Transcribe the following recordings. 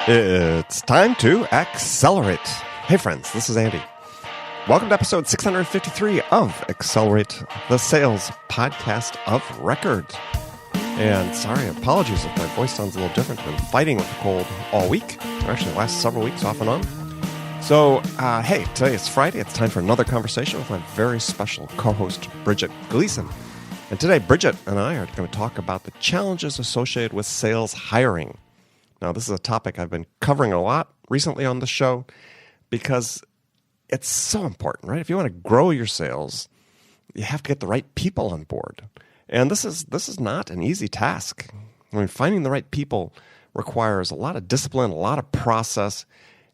It's time to accelerate. Hey friends, this is Andy. Welcome to episode 653 of Accelerate, the sales podcast of record. And sorry, apologies if my voice sounds a little different. I've been fighting with the cold all week, or actually the last several weeks off and on. So, hey, today is Friday. It's time for another conversation with my very special co-host, Bridget Gleason. And today, Bridget and I are going to talk about the challenges associated with sales hiring. Now, this is a topic I've been covering a lot recently on the show because it's so important, right? If you want to grow your sales, you have to get the right people on board. And this is not an easy task. I mean, finding the right people requires a lot of discipline, a lot of process,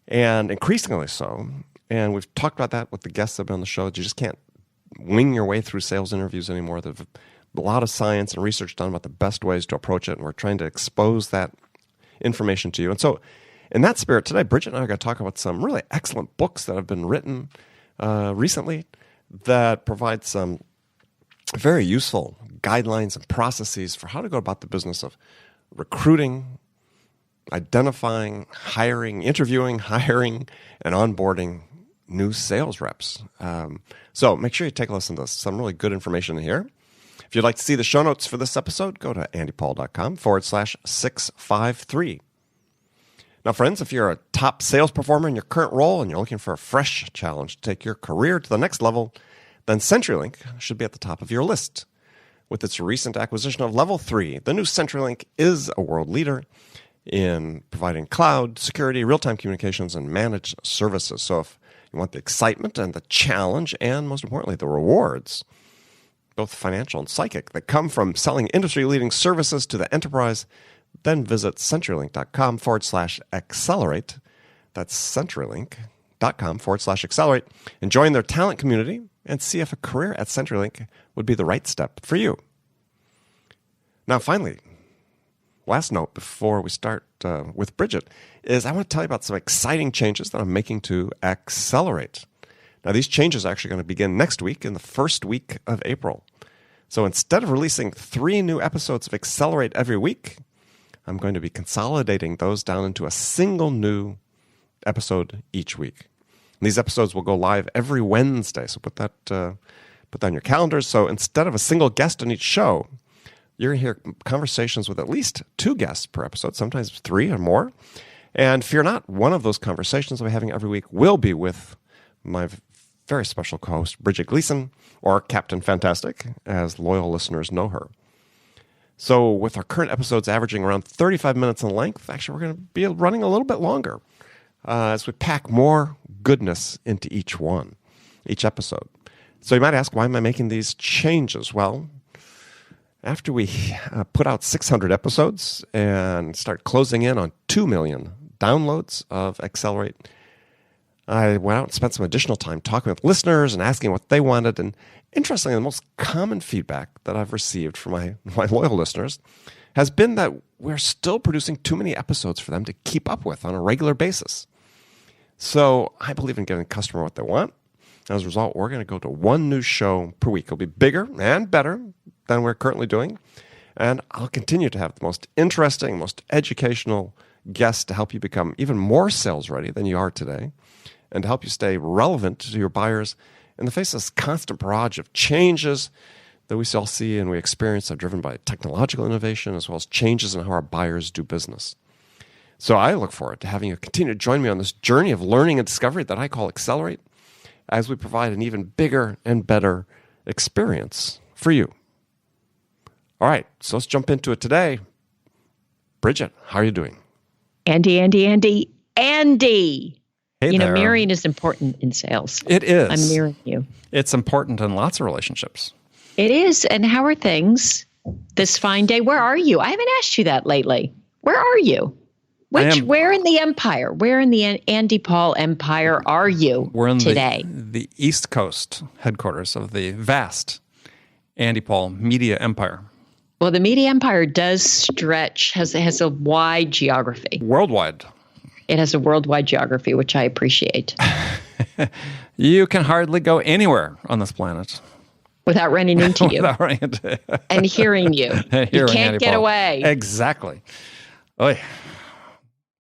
and increasingly so. And we've talked about that with the guests that have been on the show. You just can't wing your way through sales interviews anymore. There's a lot of science and research done about the best ways to approach it, and we're trying to expose that information to you. And so in that spirit, today, Bridget and I are going to talk about some really excellent books that have been written recently that provide some very useful guidelines and processes for how to go about the business of recruiting, identifying, hiring, interviewing, hiring, and onboarding new sales reps. So make sure you take a listen to this. Some really good information here. If you'd like to see the show notes for this episode, go to andypaul.com/653. Now, friends, if you're a top sales performer in your current role and you're looking for a fresh challenge to take your career to the next level, then CenturyLink should be at the top of your list. With its recent acquisition of Level 3, the new CenturyLink is a world leader in providing cloud, security, real-time communications, and managed services. So if you want the excitement and the challenge, and most importantly, the rewards, both financial and psychic, that come from selling industry-leading services to the enterprise, then visit CenturyLink.com/accelerate. That's CenturyLink.com/accelerate, and join their talent community and see if a career at CenturyLink would be the right step for you. Now, finally, last note before we start with Bridget is I want to tell you about some exciting changes that I'm making to Accelerate. Now, these changes are actually going to begin next week in the first week of April. So instead of releasing 3 new episodes of Accelerate every week, I'm going to be consolidating those down into a single new episode each week. And these episodes will go live every Wednesday, so put that on your calendars. So instead of a single guest on each show, you're going to hear conversations with at least 2 guests per episode, sometimes 3 or more. And fear not, one of those conversations I'll be having every week will be with my very special co-host, Bridget Gleason, or Captain Fantastic, as loyal listeners know her. So with our current episodes averaging around 35 minutes in length, actually we're going to be running a little bit longer as we pack more goodness into each episode. So you might ask, why am I making these changes? Well, after we put out 600 episodes and start closing in on 2 million downloads of Accelerate, I went out and spent some additional time talking with listeners and asking what they wanted. And interestingly, the most common feedback that I've received from my loyal listeners has been that we're still producing too many episodes for them to keep up with on a regular basis. So I believe in giving the customer what they want. As a result, we're going to go to 1 new show per week. It'll be bigger and better than we're currently doing. And I'll continue to have the most interesting, most educational guests to help you become even more sales ready than you are today, and to help you stay relevant to your buyers in the face of this constant barrage of changes that we all see and we experience are driven by technological innovation as well as changes in how our buyers do business. So I look forward to having you continue to join me on this journey of learning and discovery that I call Accelerate, as we provide an even bigger and better experience for you. All right, so let's jump into it today. Bridget, how are you doing? Andy. Hey you know, there. mirroring is important in sales. It is. I'm mirroring you. It's important in lots of relationships. It is. And how are things this fine day? Where are you? I haven't asked you that lately. Where are you? Where in the empire? Where in the Andy Paul empire are you today? The East Coast headquarters of the vast Andy Paul media empire. Well, the media empire does stretch, has a wide geography. Worldwide. It has a worldwide geography, which I appreciate. You can hardly go anywhere on this planet without running into you without running into and hearing you. You can't get away. Exactly. Oy.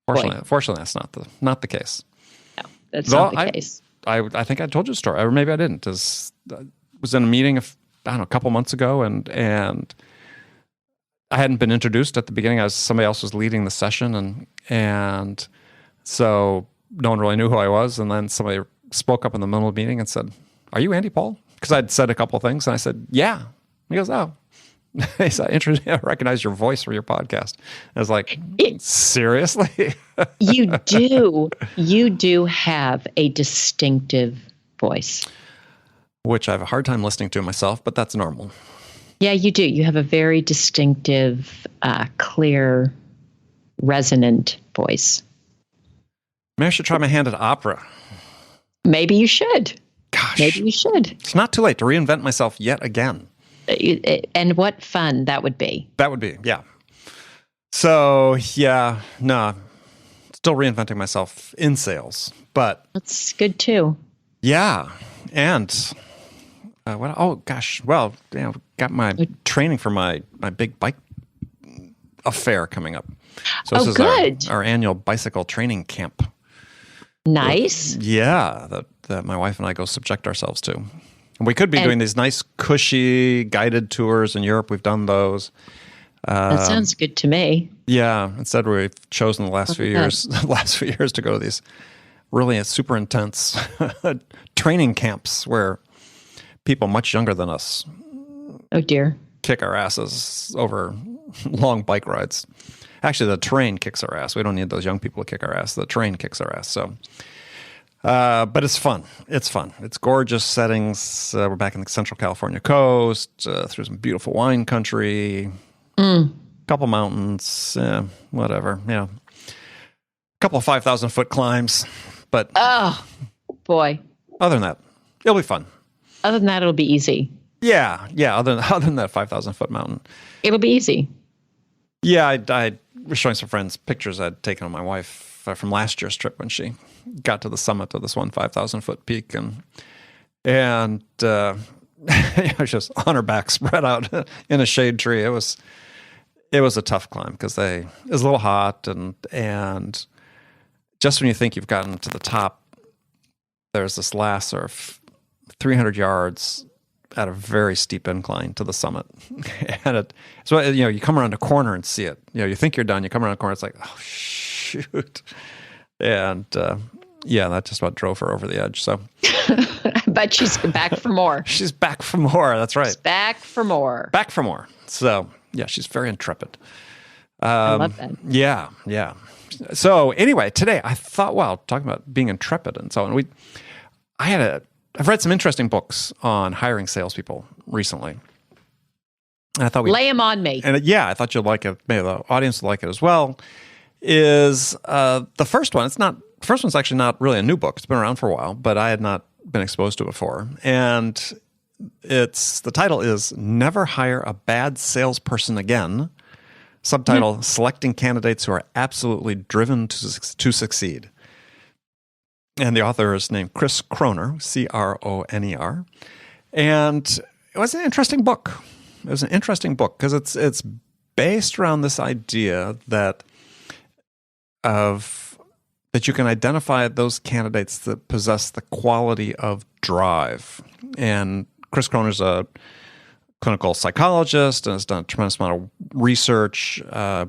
Fortunately, that's not the case. No, that's not the case. I think I told you a story, or maybe I didn't. I was in a meeting a couple months ago, and I hadn't been introduced at the beginning. Somebody else was leading the session, and so no one really knew who I was. And then somebody spoke up in the middle of the meeting and said, "Are you Andy Paul?" Because I'd said a couple of things, and I said, "Yeah." He goes, "Oh." He said, "I recognize your voice from your podcast." I was like, "Seriously?" You do have a distinctive voice, which I have a hard time listening to myself, but that's normal. Yeah, you do. You have a very distinctive, clear, resonant voice. Maybe I should try my hand at opera. Maybe you should. Gosh. Maybe you should. It's not too late to reinvent myself yet again. And what fun that would be. That would be, yeah. So, yeah, no, still reinventing myself in sales, but... That's good, too. Yeah, and... got my training for my big bike affair coming up. So this is good. Our annual bicycle training camp. Nice. That my wife and I go subject ourselves to. And we could be doing these nice, cushy, guided tours in Europe. We've done those. That sounds good to me. Yeah. Instead, we've chosen the last few years to go to these really super intense training camps where people much younger than us, oh dear, kick our asses over long bike rides. Actually, the terrain kicks our ass. We don't need those young people to kick our ass. The terrain kicks our ass. So, but it's fun. It's fun. It's gorgeous settings. We're back in the Central California coast, through some beautiful wine country, couple mountains, whatever. Yeah, a couple of 5,000-foot climbs. But oh boy, other than that, it'll be fun. Other than that, it'll be easy. Yeah. Other than that 5,000-foot mountain, it'll be easy. Yeah, I was showing some friends pictures I'd taken of my wife from last year's trip when she got to the summit of this one 5,000-foot peak, and was just on her back, spread out in a shade tree. It was a tough climb because it was a little hot, and just when you think you've gotten to the top, there's this last sort of 300 yards at a very steep incline to the summit. And so you come around a corner and see it. You think you're done, you come around a corner, it's like, oh, shoot. And that just about drove her over the edge. So I bet she's back for more. She's back for more. That's right. She's back for more. Back for more. So, yeah, she's very intrepid. I love that. Yeah. So, anyway, today I thought, talking about being intrepid and so on, I've read some interesting books on hiring salespeople recently. And I thought lay them on me. And I thought you'd like it. Maybe the audience would like it as well. Is the first one? The first one's actually not really a new book. It's been around for a while, but I had not been exposed to it before. And the title is "Never Hire a Bad Salesperson Again." Subtitle: Selecting Candidates Who Are Absolutely Driven to Succeed. And the author is named Chris Croner, Croner. And it was an interesting book. It was an interesting book because it's based around this idea that you can identify those candidates that possess the quality of drive. And Chris Croner's a clinical psychologist and has done a tremendous amount of research,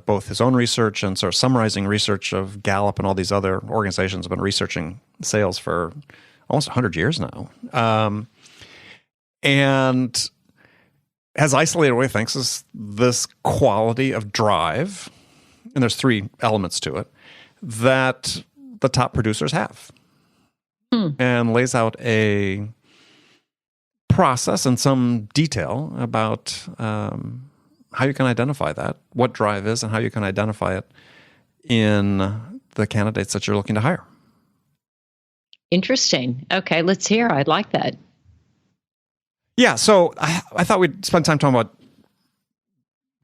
both his own research and sort of summarizing research of Gallup and all these other organizations have been researching sales for almost 100 years now. And has isolated what he thinks is this quality of drive, and there's 3 elements to it, that the top producers have. And lays out a process in some detail about how you can identify that, what drive is, and how you can identify it in the candidates that you're looking to hire. Interesting. Okay, let's hear. I'd like that. Yeah, so I thought we'd spend time talking about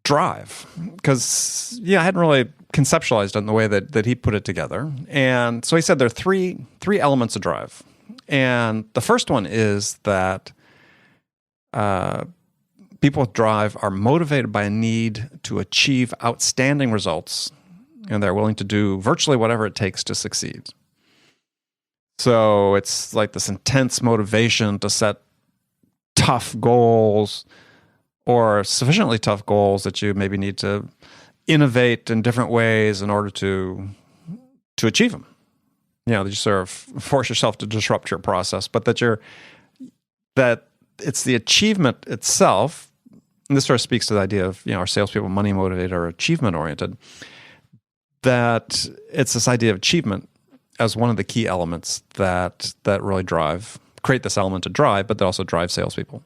drive because, I hadn't really conceptualized it in the way that he put it together. And so he said there are three elements of drive. And the first one is that people with drive are motivated by a need to achieve outstanding results, and they're willing to do virtually whatever it takes to succeed. So it's like this intense motivation to set tough goals, or sufficiently tough goals that you maybe need to innovate in different ways in order to achieve them. That you sort of force yourself to disrupt your process, but that it's the achievement itself. And this sort of speaks to the idea of, our salespeople money motivated or achievement oriented, that it's this idea of achievement as one of the key elements that really create this element of drive, but they also drive salespeople.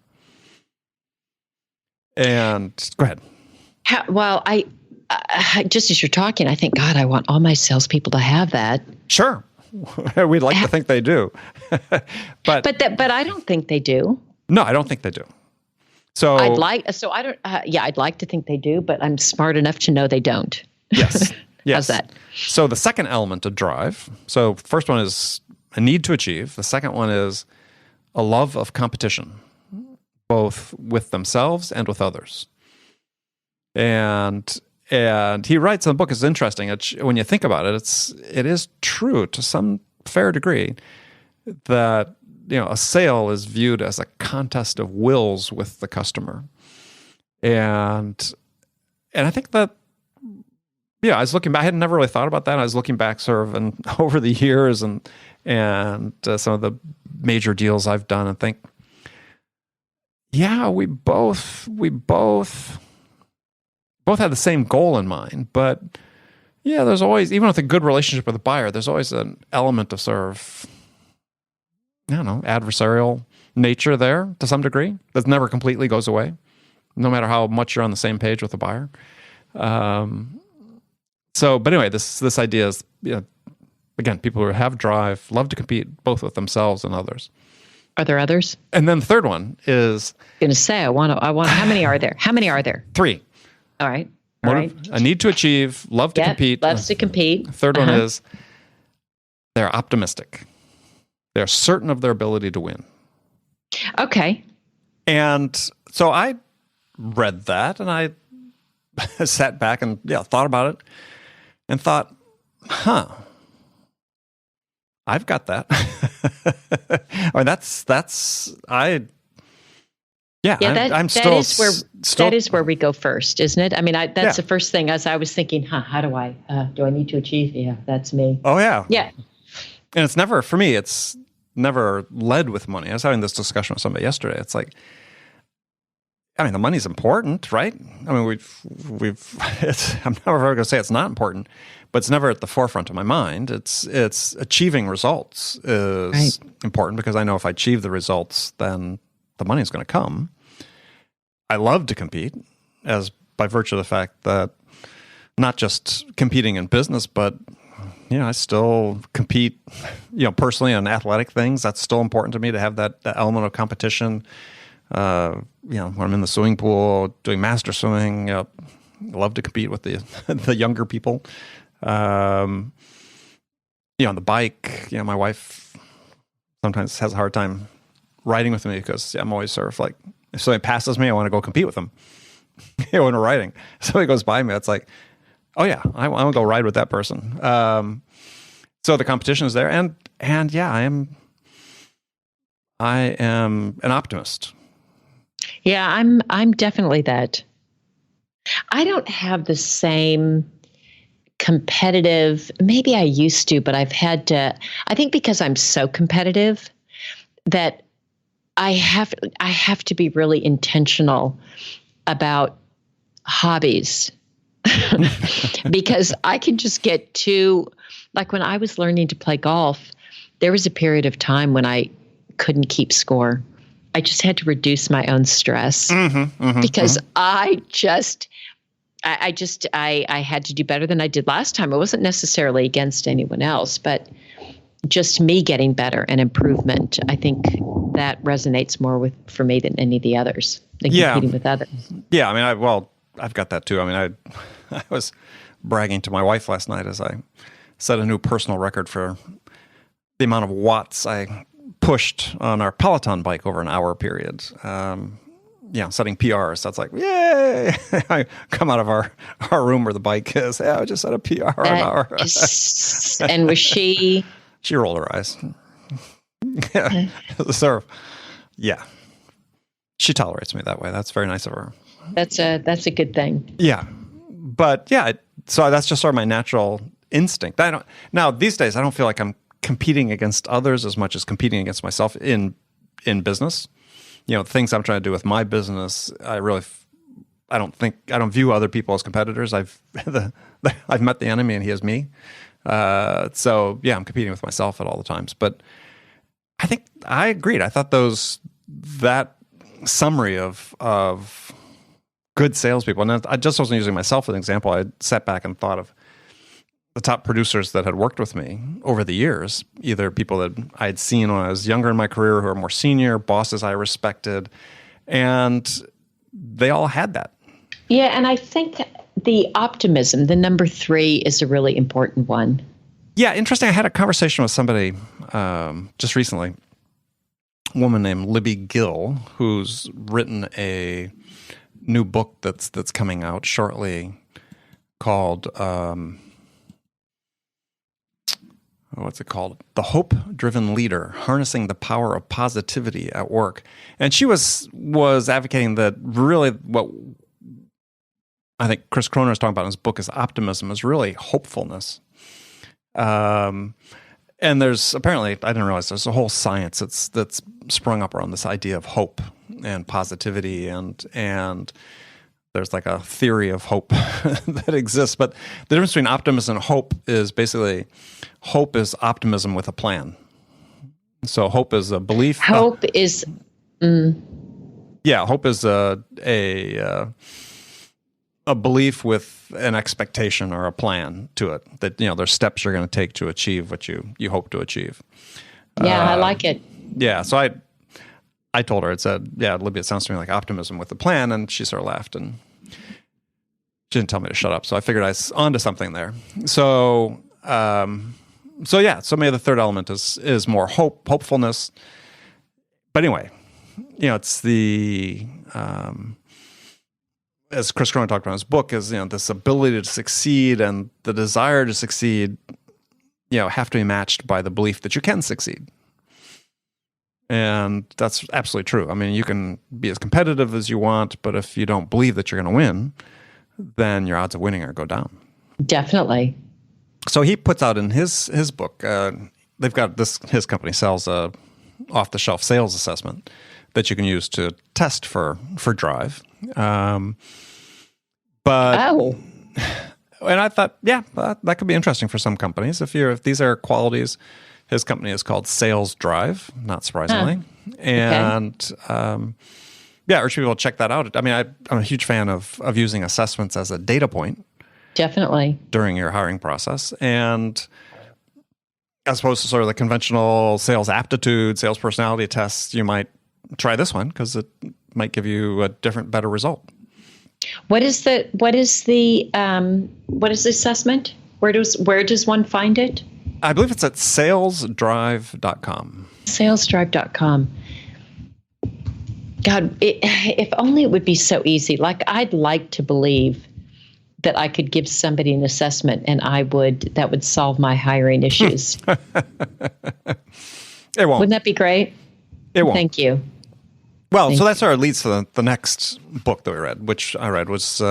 And go ahead. Well, I just as you're talking, I think, God, I want all my salespeople to have that. Sure. We'd like to think they do. but I don't think they do. No, I don't think they do. So I'd like to think they do, but I'm smart enough to know they don't. Yes. Yes. How's that? So the second element of drive, so first one is a need to achieve. The second one is a love of competition, both with themselves and with others. And he writes in the book, it's interesting. When you think about it, it is true to some fair degree that a sale is viewed as a contest of wills with the customer. And I think that, I was looking back. I had never really thought about that. I was looking back sort of and over the years and some of the major deals I've done, and think, we both had the same goal in mind. But there's always, even with a good relationship with a buyer, there's always an element of sort of, adversarial nature there to some degree that never completely goes away, no matter how much you're on the same page with a buyer. But anyway, this idea is, again, people who have drive love to compete both with themselves and others. Are there others? And then the third one is, I'm going to say, I want. How many are there? How many are there? 3. All right. A need to achieve, love to compete. Loves to compete. Third one is they're optimistic. They're certain of their ability to win. Okay. And so I read that, and I sat back and thought about it, and thought, I've got that. That is where we go first, isn't it? I mean, that's the first thing as I was thinking, how do I need to achieve? Yeah, that's me. Oh yeah. Yeah. And it's never, for me, it's never led with money. I was having this discussion with somebody yesterday. It's like, the money's important, right? I mean, I'm never going to say it's not important, but it's never at the forefront of my mind. It's achieving results is important, because I know if I achieve the results, then the money is going to come. I love to compete, as by virtue of the fact that not just competing in business, but I still compete, personally on athletic things. That's still important to me, to have that element of competition. When I'm in the swimming pool doing master swimming, I love to compete with the younger people. On the bike, my wife sometimes has a hard time riding with me, because I'm always sort of like, if somebody passes me, I want to go compete with them. When we're riding, somebody goes by me, it's like, oh yeah, I want to go ride with that person. So the competition is there, and I am an optimist. Yeah, I'm definitely that. I don't have the same competitive, maybe I used to, but I've had to, I think because I'm so competitive that I have to be really intentional about hobbies. Because I can just get too, like when I was learning to play golf, there was a period of time when I couldn't keep score. I just had to reduce my own stress because I had to do better than I did last time. It wasn't necessarily against anyone else, but just me getting better and improvement. I think that resonates more for me than any of the others, than competing with others. Yeah, I mean, I've got that too. I mean, I was bragging to my wife last night as I set a new personal record for the amount of watts I pushed on our Peloton bike over an hour period. setting PRs. So it's like, yay! I come out of our room where the bike is. Yeah, I just set a PR an hour. And was she? She rolled her eyes. Yeah. So, yeah. She tolerates me that way. That's very nice of her. That's a good thing. Yeah. But yeah, so that's just sort of my natural instinct. Now these days I don't feel like I'm competing against others as much as competing against myself in business. Things I'm trying to do with my business, I don't view other people as competitors. I've met the enemy and he is me. So yeah, I'm competing with myself at all the times. But I think I agreed. I thought that summary of good salespeople, and I just wasn't using myself as an example. I sat back and thought of the top producers that had worked with me over the years, either people that I had seen when I was younger in my career who are more senior, bosses I respected, and they all had that. Yeah, and I think the optimism, the number 3, is a really important one. Yeah, interesting. I had a conversation with somebody just recently, a woman named Libby Gill, who's written a new book that's coming out shortly called... what's it called? The Hope-Driven Leader, Harnessing the Power of Positivity at Work. And she was advocating that really what I think Chris Croner is talking about in his book is optimism, is really hopefulness. And there's apparently, I didn't realize there's a whole science that's sprung up around this idea of hope and positivity, and there's like a theory of hope that exists. But the difference between optimism and hope is basically hope is optimism with a plan. So hope is a belief. Hope is... Yeah, hope is a belief with an expectation or a plan to it. That there's steps you're going to take to achieve what you hope to achieve. Yeah, I like it. Yeah, so I told her, it said, yeah, Libby, it sounds to me like optimism with a plan, and she sort of laughed, and she didn't tell me to shut up, so I figured I was onto something there. So yeah, so maybe the third element is more hopefulness. But anyway, it's the, as Chris Cronin talked about in his book, is, this ability to succeed and the desire to succeed, have to be matched by the belief that you can succeed. And that's absolutely true. I mean, you can be as competitive as you want, but if you don't believe that you're going to win, then your odds of winning go down. Definitely. So he puts out in his book, they've got his company sells a off-the-shelf sales assessment that you can use to test for drive. And I thought, yeah, that could be interesting for some companies. If these are qualities. His company is called Sales Drive, not surprisingly. And yeah, I urge people to check that out. I mean, I'm a huge fan of using assessments as a data point. Definitely. During your hiring process. And as opposed to sort of the conventional sales aptitude, sales personality tests, you might try this one because it might give you a different, better result. What is the assessment? Where does one find it? I believe it's at salesdrive.com. Salesdrive.com. God, if only it would be so easy. Like, I'd like to believe that I could give somebody an assessment and that would solve my hiring issues. It won't. Wouldn't that be great? It won't. Thank you. Well, so that's our leads to the next book that we read, which I read was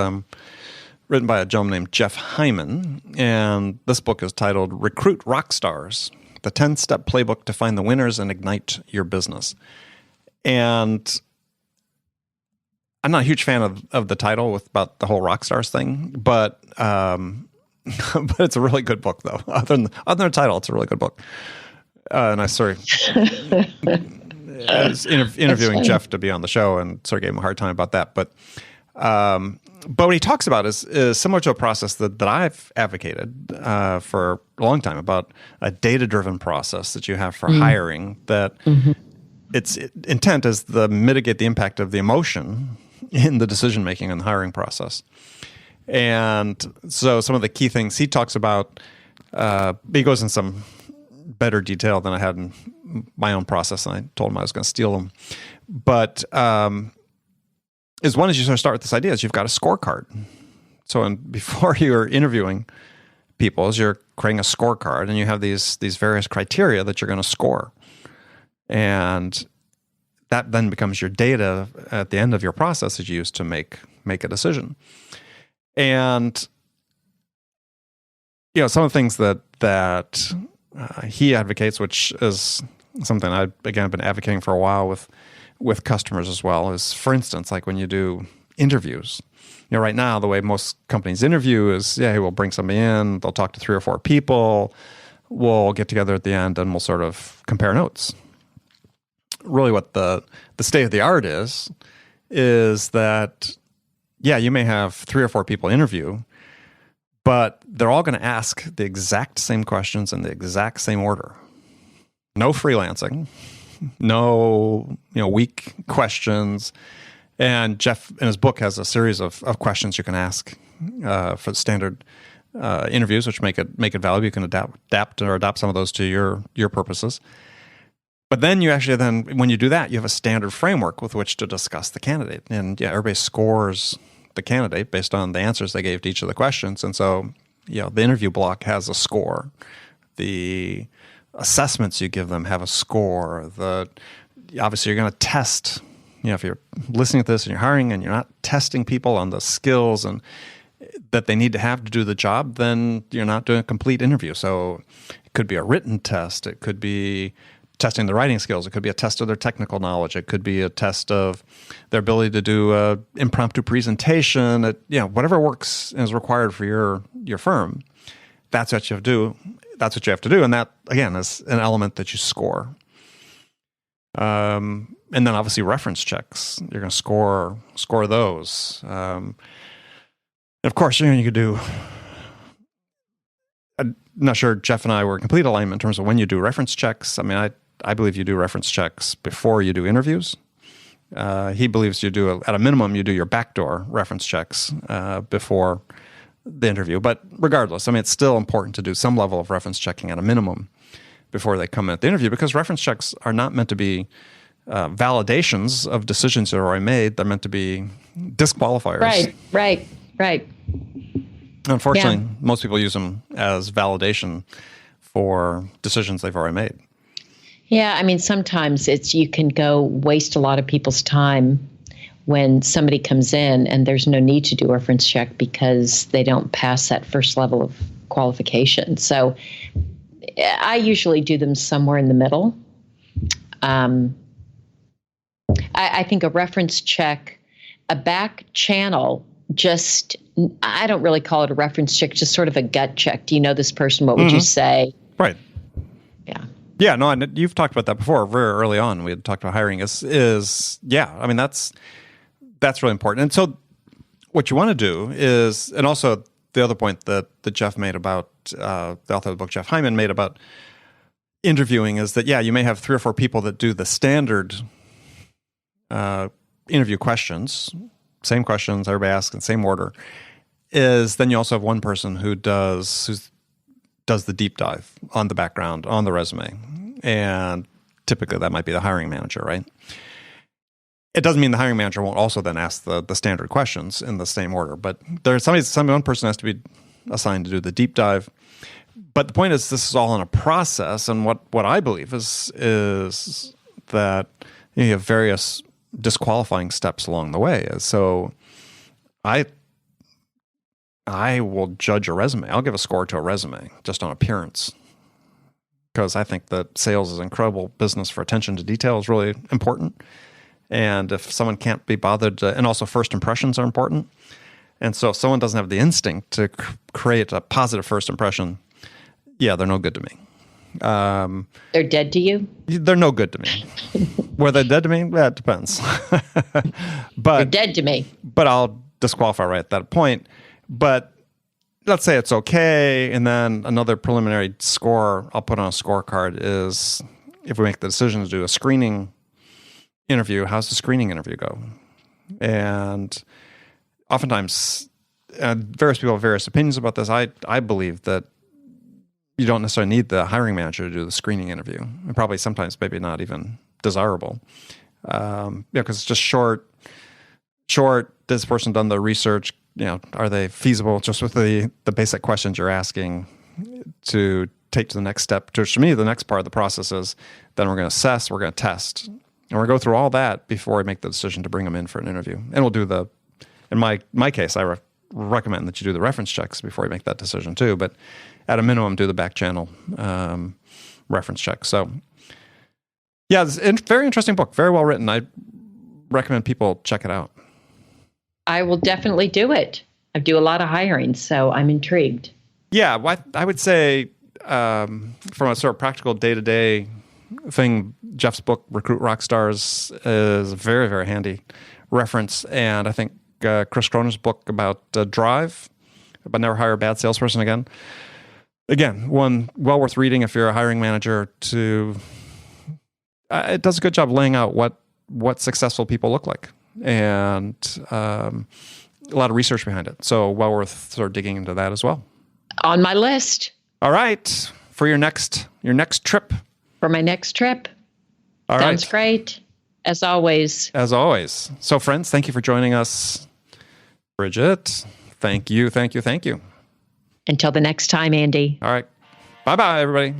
written by a gentleman named Jeff Hyman. And this book is titled Recruit Rock Stars, the 10-Step Playbook to Find the Winners and Ignite Your Business. And I'm not a huge fan of the title about the whole rock stars thing, but but it's a really good book, though. Other than the title, it's a really good book. And I was interviewing Jeff to be on the show and sort of gave him a hard time about that. But what he talks about is similar to a process that I've advocated for a long time, about a data-driven process that you have for hiring, that its intent is to mitigate the impact of the emotion in the decision-making and the hiring process. And so some of the key things he talks about, he goes in some better detail than I had in my own process, and I told him I was going to steal them. But is one is you sort of start with this idea is you've got a scorecard. So before you're interviewing people, is you're creating a scorecard, and you have these various criteria that you're going to score. And that then becomes your data at the end of your process that you use to make a decision. And some of the things that he advocates, which is something I've been advocating for a while with customers as well, is, for instance, like when you do interviews. Right now, the way most companies interview is, we'll bring somebody in, they'll talk to 3 or 4 people, we'll get together at the end, and we'll sort of compare notes. Really what the state of the art is that, you may have 3 or 4 people interview, but they're all going to ask the exact same questions in the exact same order. No freelancing, no weak questions. And Jeff, in his book, has a series of questions you can ask for the standard interviews, which make it valuable. You can adapt or adopt some of those to your purposes. But then when you do that, you have a standard framework with which to discuss the candidate. And everybody scores the candidate based on the answers they gave to each of the questions. And so, the interview block has a score. The assessments you give them have a score. Obviously, you're going to test. If you're listening to this and you're hiring and you're not testing people on the skills and that they need to have to do the job, then you're not doing a complete interview. So it could be a written test. It could be testing the writing skills. It could be a test of their technical knowledge. It could be a test of their ability to do an impromptu presentation. Whatever works and is required for your firm, that's what you have to do. That's what you have to do. And that, again, is an element that you score. And then obviously reference checks. You're going to score those. And of course, you could do. I'm not sure Jeff and I were in complete alignment in terms of when you do reference checks. I mean, I believe you do reference checks before you do interviews. He believes at a minimum, you do your backdoor reference checks before the interview. But regardless, I mean, it's still important to do some level of reference checking at a minimum before they come in at the interview, because reference checks are not meant to be validations of decisions that are already made. They're meant to be disqualifiers. Right. Unfortunately, most people use them as validation for decisions they've already made. Yeah, I mean, sometimes you can go waste a lot of people's time when somebody comes in and there's no need to do a reference check because they don't pass that first level of qualification. So I usually do them somewhere in the middle. I think a reference check, a back channel, I don't really call it a reference check, just sort of a gut check. Do you know this person? What would you say? Right. Yeah. Yeah, no, and you've talked about that before. Very early on, we had talked about hiring I mean, that's really important. And so what you want to do is, and also the other point that Jeff made about, the author of the book, Jeff Hyman, made about interviewing is that, you may have 3 or 4 people that do the standard interview questions, same questions, everybody asks in the same order, then you also have one person who does the deep dive on the background, on the resume. And typically that might be the hiring manager, right? It doesn't mean the hiring manager won't also then ask the standard questions in the same order, but one person has to be assigned to do the deep dive. But the point is, this is all in a process, and what I believe is that you have various disqualifying steps along the way. So I will judge a resume. I'll give a score to a resume just on appearance, because I think that sales is an incredible business for attention to detail is really important. And if someone can't be bothered, and also first impressions are important. And so if someone doesn't have the instinct to create a positive first impression, they're no good to me. They're dead to you? They're no good to me. Were they dead to me? Yeah, it depends. But they're dead to me. But I'll disqualify right at that point. But let's say it's okay, and then another preliminary score I'll put on a scorecard is if we make the decision to do a screening interview, how's the screening interview go? And oftentimes, various people have various opinions about this. I believe that you don't necessarily need the hiring manager to do the screening interview, and probably sometimes maybe not even desirable, because it's just short. short, this person done the research, are they feasible just with the basic questions you're asking to take to the next step? To me, the next part of the process is then we're going to assess, we're going to test, and we're going to go through all that before we make the decision to bring them in for an interview. And we'll do in my case, I recommend that you do the reference checks before you make that decision too, but at a minimum, do the back channel reference check. So yeah, it's a very interesting book, very well written. I recommend people check it out. I will definitely do it. I do a lot of hiring, so I'm intrigued. Yeah, I would say from a sort of practical day-to-day thing, Jeff's book, Recruit Rockstars, is a very, very handy reference. And I think Chris Cronin's book about Drive, about Never Hire a Bad Salesperson Again. Again, one well worth reading if you're a hiring manager. It does a good job laying out what successful people look like, and a lot of research behind it. So well worth sort of digging into that as well. On my list. All right, for your next trip. For my next trip. All Sounds right. great. As always. As always. So friends, thank you for joining us. Bridget, thank you. Until the next time, Andy. All right. Bye-bye, everybody.